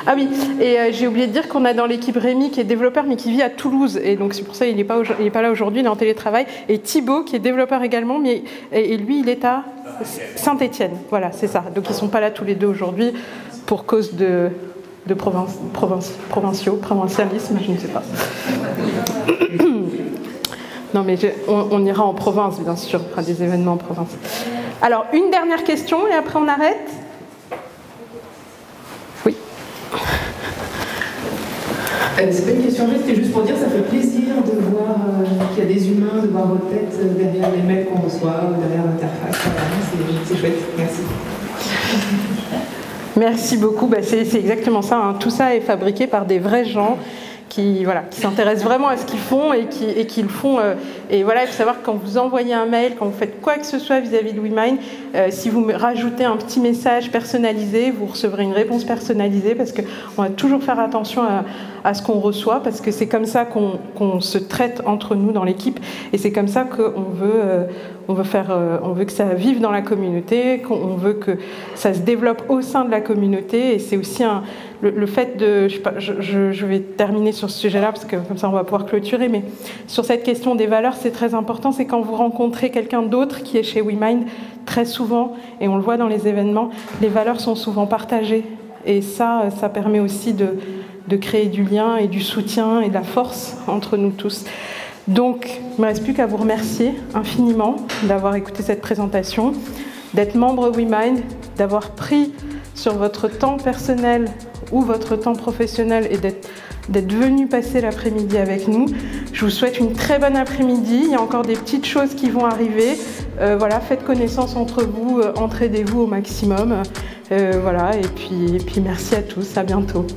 Ah oui, et j'ai oublié de dire qu'on a dans l'équipe Rémi qui est développeur mais qui vit à Toulouse, et donc c'est pour ça qu'il n'est pas là aujourd'hui, il est en télétravail, et Thibaut qui est développeur également, et lui il est à Saint-Étienne, voilà c'est ça, donc ils ne sont pas là tous les deux aujourd'hui pour cause de provincialisme, je ne sais pas. Non mais on ira en province bien sûr, on fera des événements en province. Alors une dernière question et après on arrête. C'est pas une question, c'était juste pour dire ça fait plaisir de voir qu'il y a des humains, de voir votre tête derrière les mails qu'on reçoit ou derrière l'interface. C'est chouette, merci. Merci beaucoup, c'est exactement ça. Hein. Tout ça est fabriqué par des vrais gens qui s'intéressent vraiment à ce qu'ils font et qui le font. Et voilà, il faut savoir que quand vous envoyez un mail, quand vous faites quoi que ce soit vis-à-vis de WeMind, si vous rajoutez un petit message personnalisé, vous recevrez une réponse personnalisée parce qu'on va toujours faire attention à ce qu'on reçoit parce que c'est comme ça qu'on se traite entre nous dans l'équipe et c'est comme ça qu'on veut... on veut que ça vive dans la communauté, qu'on veut que ça se développe au sein de la communauté. Et c'est aussi le fait de... Je vais terminer sur ce sujet-là, parce que comme ça on va pouvoir clôturer. Mais sur cette question des valeurs, c'est très important. C'est quand vous rencontrez quelqu'un d'autre qui est chez WeMind, très souvent, et on le voit dans les événements, les valeurs sont souvent partagées. Et ça permet aussi de créer du lien et du soutien et de la force entre nous tous. Donc, il ne me reste plus qu'à vous remercier infiniment d'avoir écouté cette présentation, d'être membre WeMind, d'avoir pris sur votre temps personnel ou votre temps professionnel et d'être venu passer l'après-midi avec nous. Je vous souhaite une très bonne après-midi. Il y a encore des petites choses qui vont arriver. Voilà, faites connaissance entre vous, entraidez-vous au maximum. Voilà, et puis merci à tous. À bientôt.